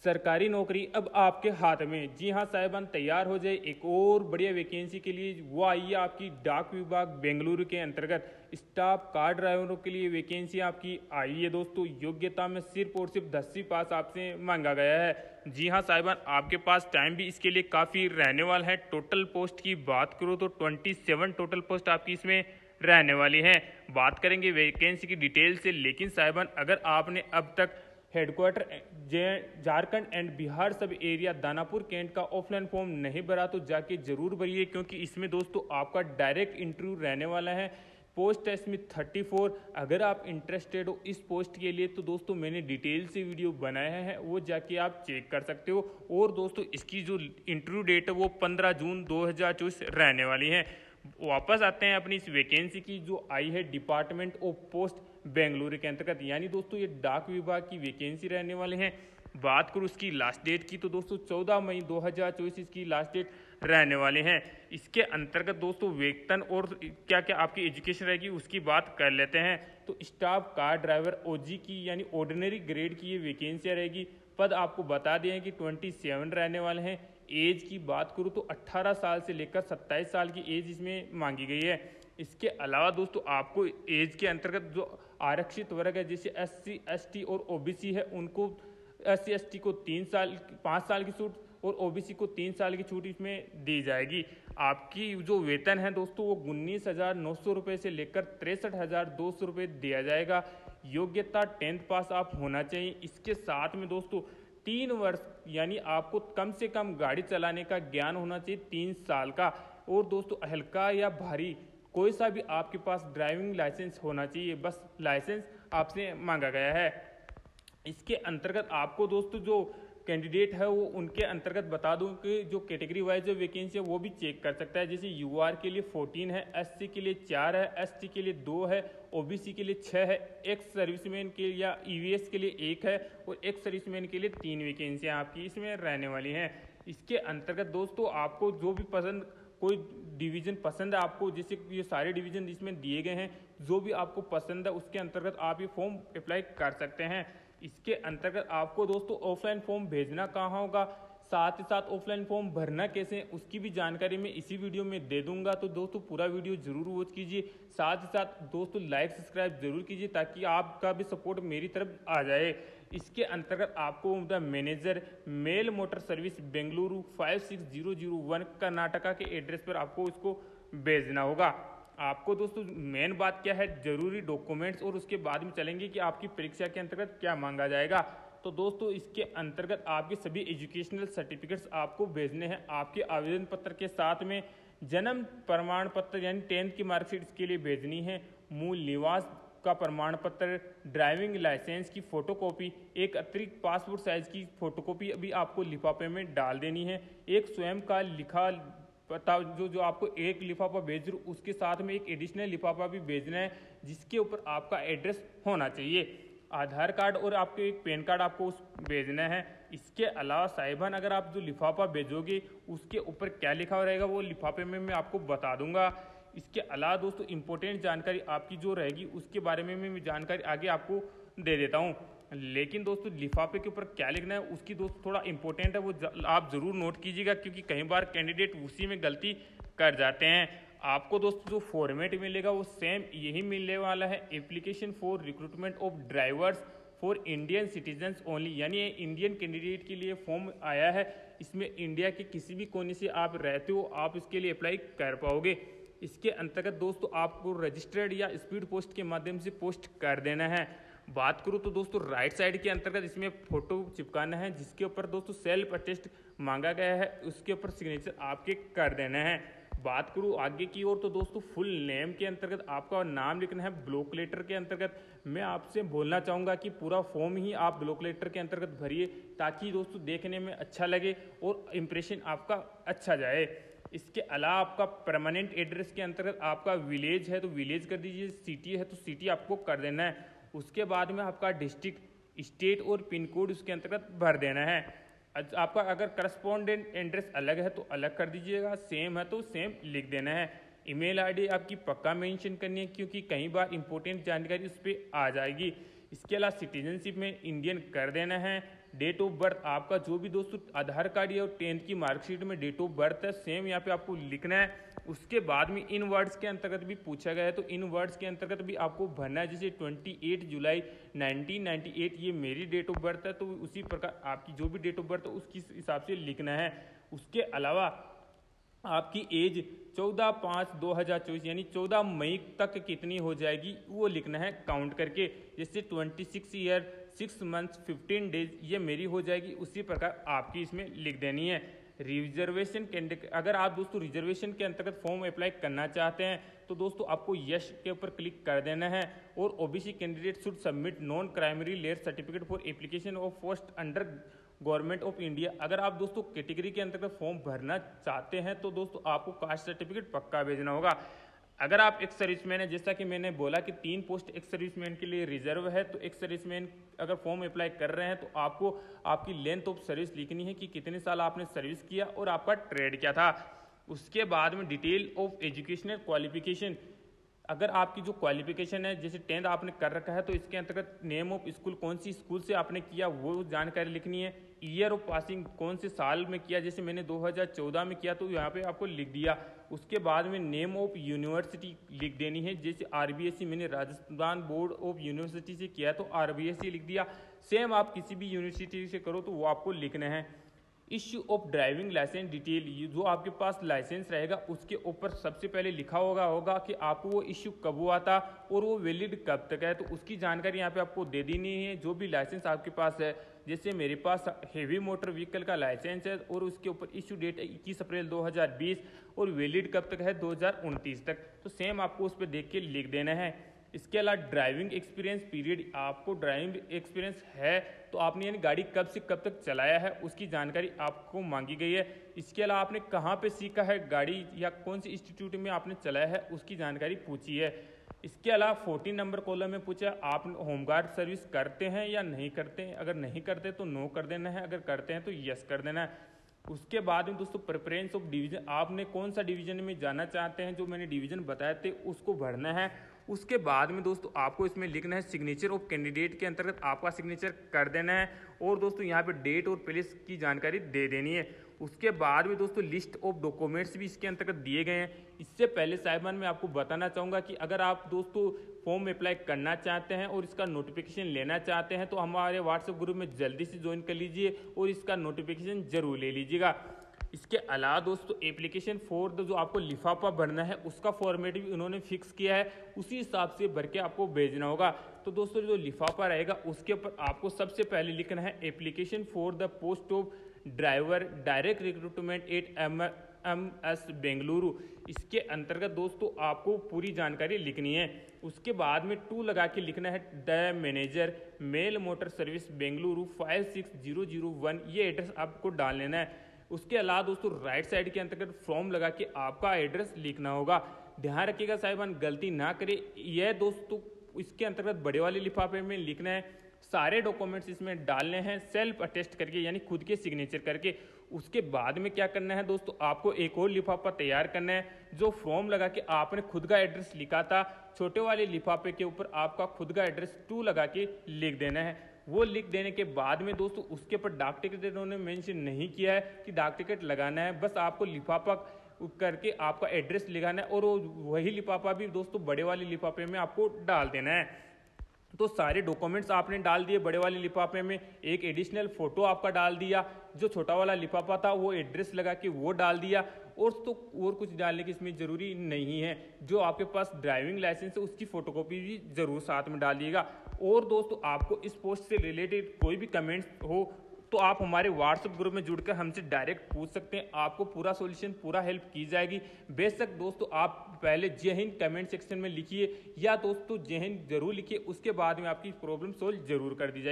सरकारी नौकरी अब आपके हाथ में। जी हाँ साहिबान, तैयार हो जाए एक और बढ़िया वैकेंसी के लिए। वो आई है आपकी डाक विभाग बेंगलुरु के अंतर्गत स्टाफ कार ड्राइवरों के लिए वैकेंसी आपकी आई है दोस्तों। योग्यता में सिर्फ और सिर्फ 10वीं पास आपसे मांगा गया है। जी हाँ साहिबान, आपके पास टाइम भी इसके लिए काफ़ी रहने वाला है। टोटल पोस्ट की बात करूँ तो 27 टोटल पोस्ट आपकी इसमें रहने वाली हैं। बात करेंगे वैकेंसी की डिटेल से, लेकिन साहिबान अगर आपने अब तक हेडक्वार्टर झारखंड एंड बिहार सब एरिया दानापुर कैंट का ऑफलाइन फॉर्म नहीं भरा तो जाके जरूर भरिए, क्योंकि इसमें दोस्तों आपका डायरेक्ट इंटरव्यू रहने वाला है। पोस्ट है इसमें 34। अगर आप इंटरेस्टेड हो इस पोस्ट के लिए तो दोस्तों मैंने डिटेल से वीडियो बनाया है, वो जाके आप चेक कर सकते हो। और दोस्तों इसकी जो इंटरव्यू डेट है वो 15 जून 2024 रहने वाली है। वापस आते हैं अपनी इस वैकेंसी की जो आई है डिपार्टमेंट ऑफ पोस्ट बेंगलुरु के अंतर्गत, यानी दोस्तों ये डाक विभाग की वैकेंसी रहने वाले हैं। बात करूँ इसकी लास्ट डेट की तो दोस्तों 14 मई 2024 इसकी लास्ट डेट रहने वाले हैं। इसके अंतर्गत दोस्तों वेतन और क्या क्या आपकी एजुकेशन रहेगी उसकी बात कर लेते हैं। तो स्टाफ कार ड्राइवर ओजी की यानी ऑर्डिनरी ग्रेड की ये वैकेंसियाँ रहेगी। पद आपको बता दें कि 27 रहने वाले हैं। एज की बात करूँ तो 18 साल से लेकर 27 साल की एज इसमें मांगी गई है। इसके अलावा दोस्तों आपको एज के अंतर्गत जो आरक्षित वर्ग है जैसे SC ST और OBC है, उनको SC ST को 5 साल की छूट और OBC को 3 साल की छूट इसमें दी जाएगी। आपकी जो वेतन है दोस्तों वो 19,900 रुपये से लेकर 63,200 रुपये दिया जाएगा। योग्यता 10th पास आप होना चाहिए। इसके साथ में दोस्तों 3 वर्ष यानी आपको कम से कम गाड़ी चलाने का ज्ञान होना चाहिए 3 साल का। और दोस्तों हल्का या भारी कोई सा भी आपके पास ड्राइविंग लाइसेंस होना चाहिए, बस लाइसेंस आपसे मांगा गया है। इसके अंतर्गत आपको दोस्तों जो कैंडिडेट है वो उनके अंतर्गत बता दूं कि जो कैटेगरी वाइज जो वैकेंसी है वो भी चेक कर सकता है। जैसे UR के लिए 14 है, SC के लिए 4 है, ST के लिए 2 है, OBC के लिए 6 है, एक्स सर्विसमैन के या EVS के लिए 1 है और एक्स सर्विसमैन के लिए 3 वैकेंसियाँ आपकी इसमें रहने वाली हैं। इसके अंतर्गत दोस्तों आपको जो भी पसंद कोई डिवीजन पसंद है आपको, जैसे ये सारे डिवीजन इसमें दिए गए हैं, जो भी आपको पसंद है उसके अंतर्गत आप ये फॉर्म अप्लाई कर सकते हैं। इसके अंतर्गत आपको दोस्तों ऑफलाइन फॉर्म भेजना कहाँ होगा, साथ ही साथ ऑफलाइन फॉर्म भरना कैसे उसकी भी जानकारी मैं इसी वीडियो में दे दूंगा। तो दोस्तों पूरा वीडियो जरूर वॉच कीजिए, साथ ही साथ दोस्तों लाइक सब्सक्राइब जरूर कीजिए ताकि आपका भी सपोर्ट मेरी तरफ आ जाए। इसके अंतर्गत आपको the manager mail motor service Bengaluru 56001 Karnataka के एड्रेस पर आपको इसको भेजना होगा। आपको दोस्तों मेन बात क्या है, जरूरी डॉक्यूमेंट्स और उसके बाद में चलेंगे कि आपकी परीक्षा के अंतर्गत क्या मांगा जाएगा। तो दोस्तों इसके अंतर्गत आपके सभी एजुकेशनल सर्टिफिकेट्स आपको भेजने हैं। आपके आवेदन पत्र के साथ में जन्म प्रमाण पत्र यानी 10th की मार्कशीट इसके लिए भेजनी है। मूल निवास का प्रमाण पत्र, ड्राइविंग लाइसेंस की फोटोकॉपी, एक अतिरिक्त पासपोर्ट साइज की फोटोकॉपी अभी आपको लिफाफे में डाल देनी है। एक स्वयं का लिखा पता जो आपको एक लिफाफा भेज रहा हूँ उसके साथ में एक एडिशनल लिफाफा भी भेजना है जिसके ऊपर आपका एड्रेस होना चाहिए। आधार कार्ड और आपके एक पैन कार्ड आपको उस भेजना है। इसके अलावा साहिबान अगर आप जो लिफाफा भेजोगे उसके ऊपर क्या लिखा रहेगा वो लिफाफे में मैं आपको बता दूंगा। इसके अलावा दोस्तों इंपॉर्टेंट जानकारी आपकी जो रहेगी उसके बारे में मैं जानकारी आगे आपको दे देता हूँ। लेकिन दोस्तों लिफाफे के ऊपर क्या लिखना है उसकी दोस्तों थोड़ा इंपॉर्टेंट है, वो आप जरूर नोट कीजिएगा क्योंकि कई बार कैंडिडेट उसी में गलती कर जाते हैं। आपको दोस्तों जो फॉर्मेट मिलेगा वो सेम यही मिलने वाला है, application for recruitment of drivers for Indian citizens only, यानी ये इंडियन कैंडिडेट के लिए फॉर्म आया है। इसमें इंडिया के किसी भी कोने से आप रहते हो आप इसके लिए अप्लाई कर पाओगे। इसके अंतर्गत दोस्तों आपको रजिस्टर्ड या स्पीड पोस्ट के माध्यम से पोस्ट कर देना है। बात करूँ तो दोस्तों राइट साइड के अंतर्गत इसमें फोटो चिपकाना है जिसके ऊपर दोस्तों सेल्फ अटेस्ट मांगा गया है, उसके ऊपर सिग्नेचर आपके कर देना है। बात करूँ आगे की ओर तो दोस्तों फुल नेम के अंतर्गत आपका नाम लिखना है ब्लॉक लेटर के अंतर्गत। मैं आपसे बोलना चाहूँगा कि पूरा फॉर्म ही आप ब्लॉक लेटर के अंतर्गत भरिए ताकि दोस्तों देखने में अच्छा लगे और इम्प्रेशन आपका अच्छा जाए। इसके अलावा आपका परमानेंट एड्रेस के अंतर्गत आपका विलेज है तो विलेज कर दीजिए, सिटी है तो सिटी आपको कर देना है। उसके बाद में आपका डिस्ट्रिक्ट, स्टेट और पिन कोड उसके अंतर्गत भर देना है। आपका अगर करस्पॉन्डेंट एड्रेस अलग है तो अलग कर दीजिएगा, सेम है तो सेम लिख देना है। ईमेल आईडी आपकी पक्का मेंशन करनी है क्योंकि कई बार इंपॉर्टेंट जानकारी उस पर आ जाएगी। इसके अलावा सिटीजनशिप में इंडियन कर देना है। डेट ऑफ बर्थ आपका जो भी दोस्तों आधार कार्ड या 10th की मार्कशीट में डेट ऑफ बर्थ है सेम यहाँ पे आपको लिखना है। उसके बाद में इन वर्ड्स के अंतर्गत भी पूछा गया है तो इन वर्ड्स के अंतर्गत भी आपको भरना है। जैसे 28 जुलाई 1998 ये मेरी डेट ऑफ बर्थ है तो उसी प्रकार आपकी जो भी डेट ऑफ बर्थ है उसके हिसाब से लिखना है। उसके अलावा आपकी एज 14/5/2024 यानी 14 मई तक कितनी हो जाएगी वो लिखना है काउंट करके। जैसे 26 ईयर 6 मंथ्स 15 डेज ये मेरी हो जाएगी, उसी प्रकार आपकी इसमें लिख देनी है। रिजर्वेशन कैंडिडेट अगर आप दोस्तों रिजर्वेशन के अंतर्गत फॉर्म अप्लाई करना चाहते हैं तो दोस्तों आपको यस के ऊपर क्लिक कर देना है। और OBC candidate should submit non primary layer certificate for application of post under government of India. अगर आप दोस्तों कैटेगरी के अंतर्गत फॉर्म भरना चाहते हैं तो दोस्तों आपको कास्ट सर्टिफिकेट पक्का भेजना होगा। अगर आप एक सर्विसमैन है, जैसा कि मैंने बोला कि 3 पोस्ट एक सर्विसमैन के लिए रिजर्व है, तो एक सर्विसमैन अगर फॉर्म अप्लाई कर रहे हैं तो आपको आपकी लेंथ ऑफ सर्विस लिखनी है कि कितने साल आपने सर्विस किया और आपका ट्रेड क्या था। उसके बाद में डिटेल ऑफ एजुकेशनल क्वालिफिकेशन, अगर आपकी जो क्वालिफिकेशन है जैसे 10th आपने कर रखा है तो इसके अंतर्गत नेम ऑफ स्कूल कौन सी स्कूल से आपने किया वो जानकारी लिखनी है। ईयर ऑफ पासिंग कौन से साल में किया, जैसे मैंने 2014 में किया तो यहाँ पे आपको लिख दिया। उसके बाद में नेम ऑफ यूनिवर्सिटी लिख देनी है, जैसे आरबीएससी मैंने राजस्थान बोर्ड ऑफ यूनिवर्सिटी से किया तो आरबीएससी लिख दिया। सेम आप किसी भी यूनिवर्सिटी से करो तो वो आपको लिखना है। Issue of driving licence detail, जो आपके पास लाइसेंस रहेगा उसके ऊपर सबसे पहले लिखा होगा कि आपको वो इश्यू कब हुआ था और वो वैलिड कब तक है, तो उसकी जानकारी यहाँ पे आपको दे देनी है। जो भी लाइसेंस आपके पास है, जैसे मेरे पास हेवी मोटर व्हीकल का लाइसेंस है और उसके ऊपर इश्यू डेट है 21 अप्रैल 2020 और वैलिड कब तक है 2029 तक, तो सेम आपको उस पर देख के लिख देना है। इसके अलावा ड्राइविंग एक्सपीरियंस पीरियड, आपको ड्राइविंग एक्सपीरियंस है तो आपने यानी गाड़ी कब से कब तक चलाया है उसकी जानकारी आपको मांगी गई है। इसके अलावा आपने कहाँ पे सीखा है गाड़ी या कौन सी इंस्टीट्यूट में आपने चलाया है उसकी जानकारी पूछी है। इसके अलावा 14 नंबर कॉलम में पूछा आप होमगार्ड सर्विस करते हैं या नहीं करते हैं, अगर नहीं करते तो नो कर देना है, अगर करते हैं तो यस कर देना है। उसके बाद में दोस्तों प्रेफरेंस ऑफ डिवीजन, आपने कौन सा डिवीजन में जाना चाहते हैं, जो मैंने डिवीजन बताए थे उसको भरना है। उसके बाद में दोस्तों आपको इसमें लिखना है सिग्नेचर ऑफ कैंडिडेट के अंतर्गत आपका सिग्नेचर कर देना है और दोस्तों यहाँ पे डेट और प्लेस की जानकारी दे देनी है। उसके बाद में दोस्तों लिस्ट ऑफ डॉक्यूमेंट्स भी इसके अंतर्गत दिए गए हैं। इससे पहले साहिबान मैं आपको बताना चाहूँगा कि अगर आप दोस्तों फॉर्म अप्लाई करना चाहते हैं और इसका नोटिफिकेशन लेना चाहते हैं तो हमारे व्हाट्सएप ग्रुप में जल्दी से ज्वाइन कर लीजिए और इसका नोटिफिकेशन जरूर ले लीजिएगा। इसके अलावा दोस्तों एप्लीकेशन फॉर जो आपको लिफाफा भरना है उसका फॉर्मेट भी उन्होंने फिक्स किया है, उसी हिसाब से भर के आपको भेजना होगा। तो दोस्तों जो लिफाफा रहेगा उसके ऊपर आपको सबसे पहले लिखना है application for the post of driver direct recruitment at MS Bengaluru. इसके अंतर्गत दोस्तों आपको पूरी जानकारी लिखनी है। उसके बाद में 2 लगा के लिखना है the manager mail motor service Bengaluru 56001, ये एड्रेस आपको डाल लेना है। उसके अलावा दोस्तों राइट साइड के अंतर्गत फॉर्म लगा के आपका एड्रेस लिखना होगा। ध्यान रखिएगा साहिबान गलती ना करें, यह दोस्तों इसके अंतर्गत बड़े वाले लिफाफे में लिखना है, सारे डॉक्यूमेंट्स इसमें डालने हैं सेल्फ अटेस्ट करके यानी खुद के सिग्नेचर करके। उसके बाद में क्या करना है दोस्तों, आपको एक और लिफाफा तैयार करना है, जो फॉर्म लगा के आपने खुद का एड्रेस लिखा था छोटे वाले लिफाफे के ऊपर आपका खुद का एड्रेस 2 लगा के लिख देना है। वो लिख देने के बाद में दोस्तों उसके ऊपर डाक टिकट इन्होंने मेंशन नहीं किया है कि डाक टिकट लगाना है, बस आपको लिफाफा करके आपका एड्रेस लिखाना है और वही लिफाफा भी दोस्तों बड़े वाले लिफाफे में आपको डाल देना है। तो सारे डॉक्यूमेंट्स आपने डाल दिए बड़े वाले लिफाफे में, एक एडिशनल फोटो आपका डाल दिया, जो छोटा वाला लिफाफा था वो एड्रेस लगा के वो डाल दिया, और तो और कुछ डालने की इसमें जरूरी नहीं है। जो आपके पास ड्राइविंग लाइसेंस है उसकी फोटोकॉपी भी जरूर साथ में डाल दिएगा। और दोस्तों आपको इस पोस्ट से रिलेटेड कोई भी कमेंट्स हो तो आप हमारे व्हाट्सएप ग्रुप में जुड़कर हमसे डायरेक्ट पूछ सकते हैं, आपको पूरा सॉल्यूशन पूरा हेल्प की जाएगी। बेशक दोस्तों आप पहले जय हिंद कमेंट सेक्शन में लिखिए या दोस्तों जय हिंद जरूर लिखिए, उसके बाद में आपकी प्रॉब्लम सोल्व जरूर कर दी जाएगी।